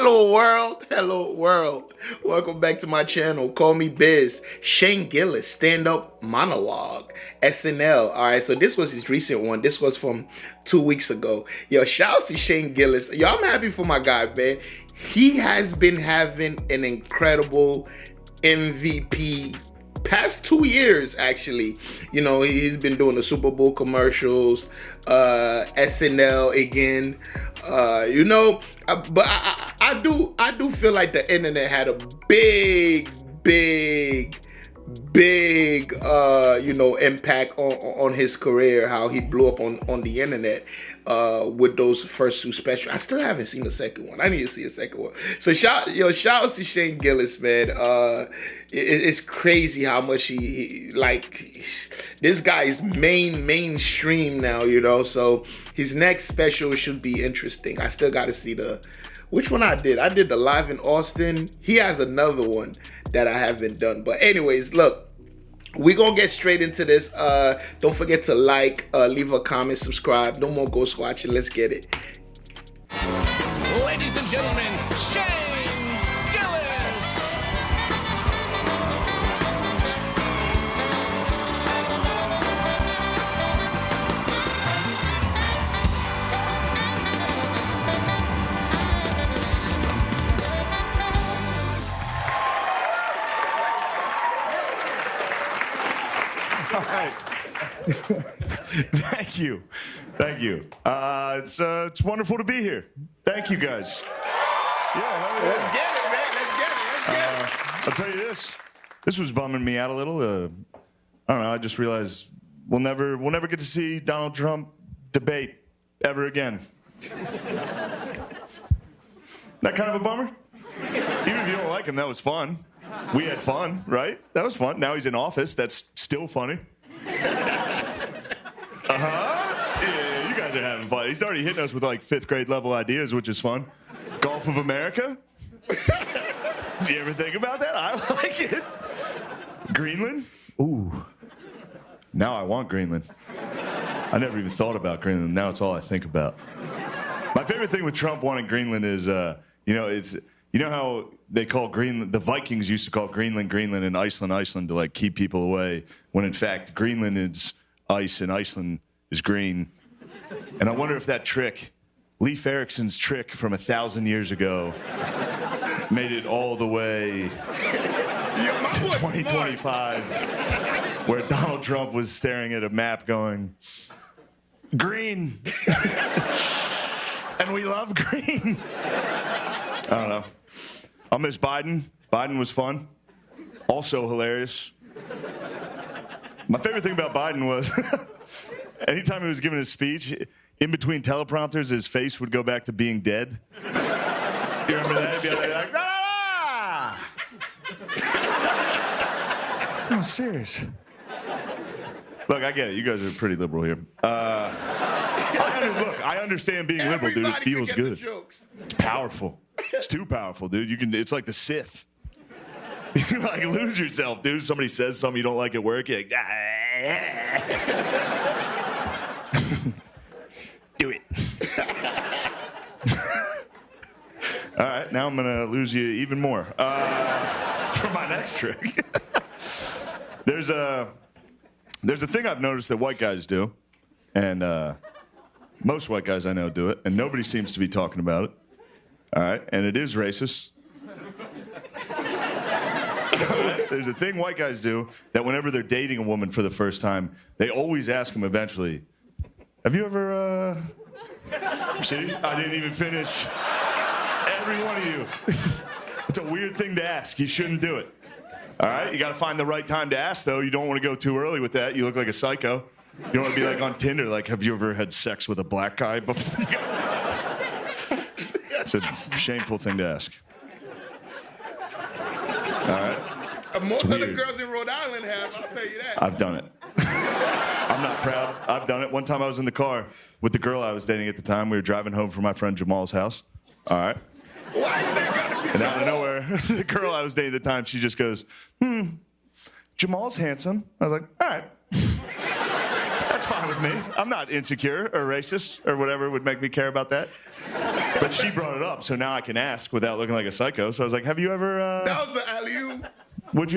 Hello world, hello world. Welcome back to my channel. Call me Biz. Shane Gillis, stand-up monologue, SNL. All right, so this was his recent one. This was from 2 weeks ago. Yo, shout out to Shane Gillis. Yo, I'm happy for my guy, man. He has been having an incredible MVP past 2 years, actually. You know, he's been doing the Super Bowl commercials, SNL again. But I do feel like the internet had a big impact on his career, how he blew up on the internet with those first two specials. I still haven't seen the second one. I need to see a second one. So shout outs to Shane Gillis, man. It's crazy how much he this guy is mainstream now, you know. So his next special should be interesting. I still got to see which one I did. I did the Live in Austin. He has another one that I haven't done. But anyways, look, we're going to get straight into this. Don't forget to leave a comment, subscribe. No more ghost watching. Let's get it. Ladies and gentlemen, Shane Gillis. All right. Thank you. It's wonderful to be here. Thank you, guys. Yeah, Let's get it, man. Let's get it. I'll tell you this. This was bumming me out a little. I don't know. I just realized we'll never get to see Donald Trump debate ever again. That kind of a bummer. Even if you don't like him, that was fun. We had fun, right? That was fun. Now he's in office. That's still funny. Yeah, you guys are having fun. He's already hitting us with like 5th grade level ideas, which is fun. Gulf of America? Do you ever think about that? I like it. Greenland? Ooh. Now I want Greenland. I never even thought about Greenland. Now it's all I think about. My favorite thing with Trump wanting Greenland is, you know how they call Greenland, the Vikings used to call Greenland, and Iceland to like keep people away, when in fact Greenland is ice and Iceland is green. And I wonder if that trick, Leif Erikson's trick from 1,000 years ago, made it all the way to 2025, where Donald Trump was staring at a map going, green. And we love green. I don't know. I'll miss Biden. Biden was fun. Also hilarious. My favorite thing about Biden was anytime he was giving his speech, in between teleprompters, his face would go back to being dead. You remember that? He'd be like, ah! No, serious. Look, I get it. You guys are pretty liberal here. I understand being liberal, dude. It feels good. It's powerful. It's too powerful, dude. It's like the Sith. You can like lose yourself, dude. Somebody says something you don't like at work, you're like, do it. All right, now I'm gonna lose you even more for my next trick. There's a thing I've noticed that white guys do, and most white guys I know do it, and nobody seems to be talking about it. All right, and it is racist. There's a thing white guys do that whenever they're dating a woman for the first time, they always ask them eventually, have you ever, see, I didn't even finish. Every one of you. It's a weird thing to ask. You shouldn't do it. All right, you got to find the right time to ask, though. You don't want to go too early with that. You look like a psycho. You don't want to be like on Tinder, like, have you ever had sex with a black guy before? It's a shameful thing to ask. All right. Most of the girls in Rhode Island have, I'll tell you that. I've done it. I'm not proud. I've done it. One time I was in the car with the girl I was dating at the time. We were driving home from my friend Jamal's house. All right. Why is that gotta be? And out of nowhere, the girl I was dating at the time, she just goes, Jamal's handsome. I was like, all right. That's fine with me. I'm not insecure or racist or whatever would make me care about that. But she brought it up, so now I can ask without looking like a psycho. So I was like, have you ever... That was an alley-oop. Have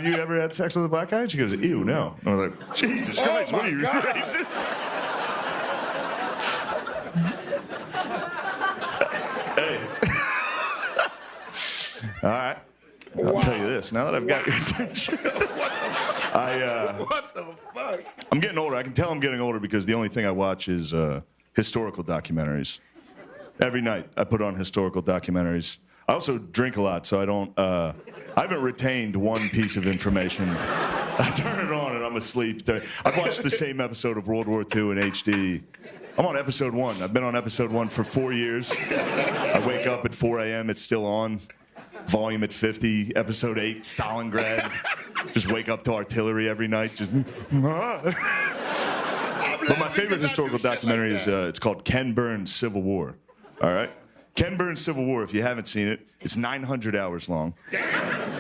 you ever had sex with a black guy? And she goes, ew, no. And I was like, Jesus Christ, what are you, God. racist? Hey. All right. I'll tell you this. Now that I've got your attention, What the fuck? I'm getting older. I can tell I'm getting older because the only thing I watch is historical documentaries. Every night I put on historical documentaries. I also drink a lot, so I haven't retained one piece of information. I turn it on and I'm asleep. I've watched the same episode of World War II in HD. I'm on episode 1. I've been on episode 1 for 4 years. I wake up at 4 a.m. It's still on. Volume at 50. Episode 8, Stalingrad. Just wake up to artillery every night. Just. But my favorite historical documentary is it's called Ken Burns' Civil War. All right? Ken Burns' Civil War, if you haven't seen it, it's 900 hours long.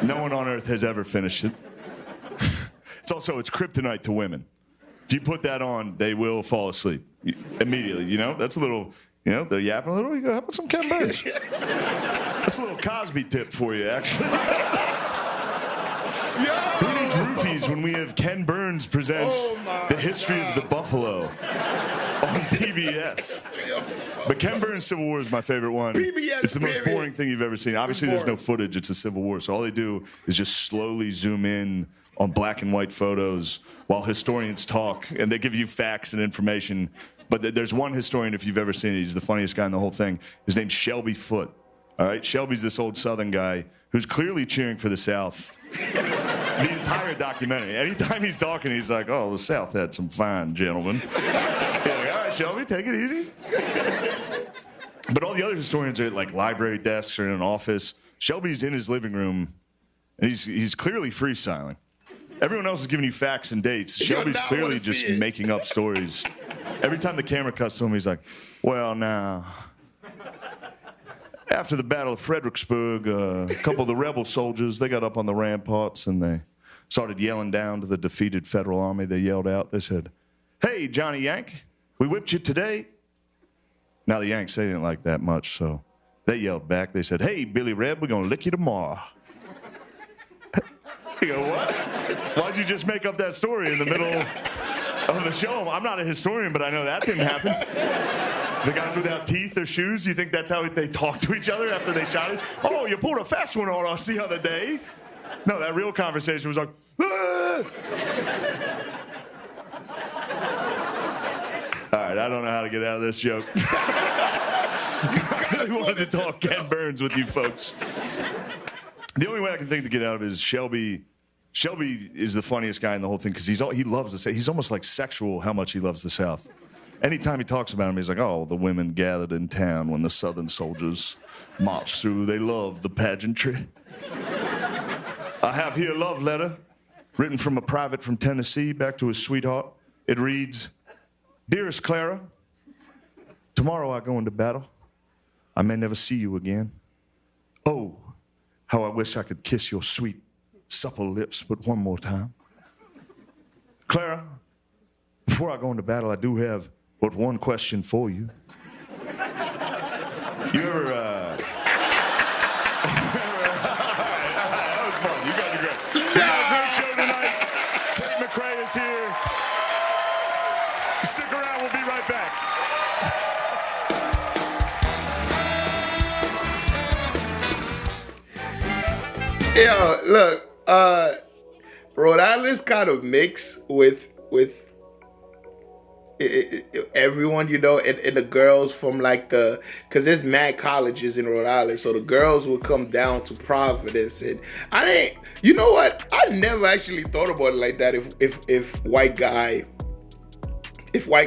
No one on earth has ever finished it. It's kryptonite to women. If you put that on, they will fall asleep immediately. You know, that's a little, they're yapping a little. You go, how about some Ken Burns? That's a little Cosby tip for you, actually. Who needs roofies when we have Ken Burns presents The History of the Buffalo on PBS? But Ken Burns' Civil War is my favorite one. PBS, it's the most boring thing you've ever seen. Obviously, there's no footage. It's a Civil War. So all they do is just slowly zoom in on black and white photos while historians talk. And they give you facts and information. But there's one historian, if you've ever seen it, he's the funniest guy in the whole thing. His name's Shelby Foote. All right? Shelby's this old Southern guy who's clearly cheering for the South. The entire documentary. Anytime he's talking, he's like, oh, the South had some fine gentlemen. You're like, all right, Shelby, take it easy. But all the other historians are at like library desks or in an office. Shelby's in his living room, and he's clearly freestyling. Everyone else is giving you facts and dates. Shelby's clearly just making up stories. Every time the camera cuts to him, he's like, well, now, after the Battle of Fredericksburg, a couple of the rebel soldiers, they got up on the ramparts and they started yelling down to the defeated Federal Army. They yelled out, they said, hey, Johnny Yank, we whipped you today. Now the Yanks, they didn't like that much, so they yelled back. They said, hey, Billy Reb, we're going to lick you tomorrow. You go, what? Why'd you just make up that story in the middle of the show? I'm not a historian, but I know that didn't happen. The guys without teeth or shoes, you think that's how they talk to each other after they shot it? Oh, you pulled a fast one on us the other day. No, that real conversation was like, ah! All right, I don't know how to get out of this joke. I really wanted to talk Ken Burns with you folks. The only way I can think to get out of it is Shelby. Shelby is the funniest guy in the whole thing because he loves the South. He's almost like sexual how much he loves the South. Anytime he talks about him, he's like, oh, the women gathered in town when the Southern soldiers marched through. They loved the pageantry. I have here a love letter written from a private from Tennessee back to his sweetheart. It reads, Dearest Clara, tomorrow I go into battle. I may never see you again. Oh, how I wish I could kiss your sweet, supple lips but one more time. Clara, before I go into battle, I do have but one question for you. You ever, that was fun. You guys are great. We got a great show tonight. Ted McRae is here. Stick around. We'll be right back. Yeah, look, Rhode Island's kind of mixed with everyone, and the girls from because there's mad colleges in Rhode Island, so the girls would come down to Providence, and you know what? I never actually thought about it like that. If white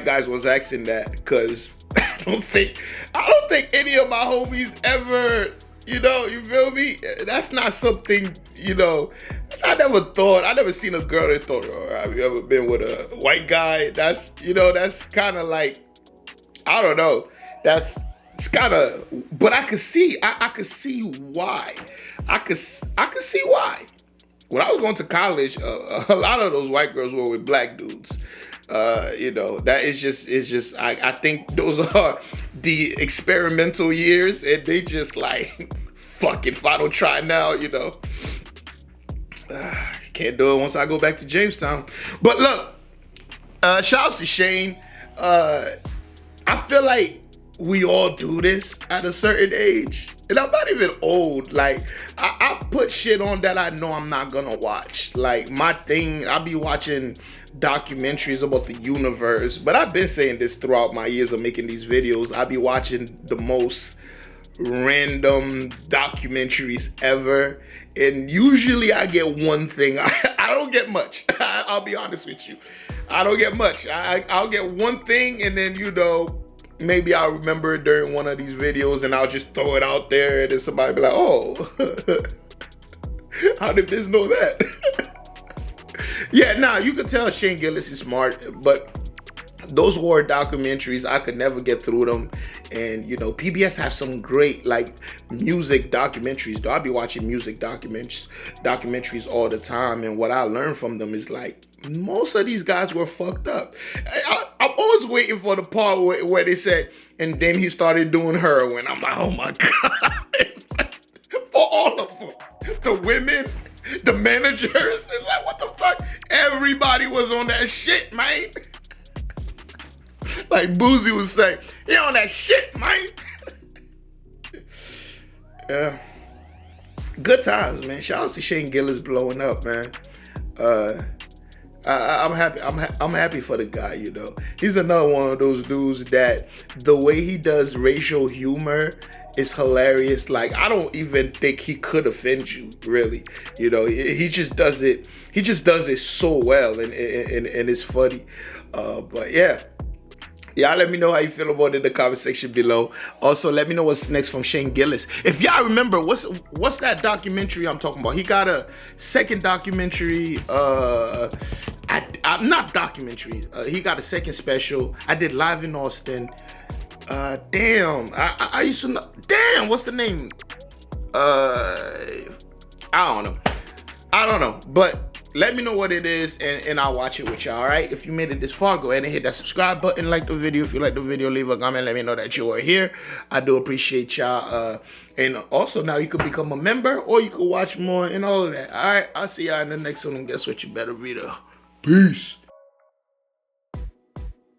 guys was asking that, because I don't think any of my homies ever. You feel me? That's not something, I never seen a girl that thought, oh, have you ever been with a white guy? That's kind of like, I don't know. It's kind of, but I could see why. I could see why. When I was going to college, a lot of those white girls were with black dudes. That is just I think those are the experimental years, and they just like, fuck it, if I don't try now, can't do it once I go back to Jamestown. But look, shout out to Shane. I feel like we all do this at a certain age. And I'm not even old. Like, I put shit on that I know I'm not gonna watch. Like, my thing, I be watching documentaries about the universe. But I've been saying this throughout my years of making these videos. I be watching the most random documentaries ever. And usually I get one thing. I don't get much. I'll be honest with you. I don't get much. I'll get one thing, and then, maybe I'll remember it during one of these videos, and I'll just throw it out there, and then somebody be like, oh, how did Biz know that? Yeah, nah, you could tell Shane Gillis is smart, but those war documentaries, I could never get through them. And, PBS have some great, like, music documentaries, though. I be watching music documentaries all the time, and what I learned from them is, like, most of these guys were fucked up. I'm always waiting for the part where they said, and then he started doing heroin. I'm like, oh my God. It's like, for all of them. The women, the managers, it's like, what the fuck? Everybody was on that shit, man. Like Boozy would say, he on that shit, man. Yeah. Good times, man. Shout out to Shane Gillis blowing up, man. I'm happy. I'm happy for the guy. He's another one of those dudes that the way he does racial humor is hilarious. Like, I don't even think he could offend you, really. He just does it. He just does it so well, and it's funny. But yeah. Y'all let me know how you feel about it in the comment section below. Also, let me know what's next from Shane Gillis. If y'all remember, what's that documentary I'm talking about? He got a second documentary. Not documentary. He got a second special. I did Live in Austin. Damn. I used to know. Damn, what's the name? I don't know. But let me know what it is, and I'll watch it with y'all, all right? If you made it this far, go ahead and hit that subscribe button, like the video. If you like the video, leave a comment, let me know that you are here. I do appreciate y'all. And also, now you could become a member, or you could watch more and all of that, all right? I'll see y'all in the next one, and guess what? You better read it. Peace.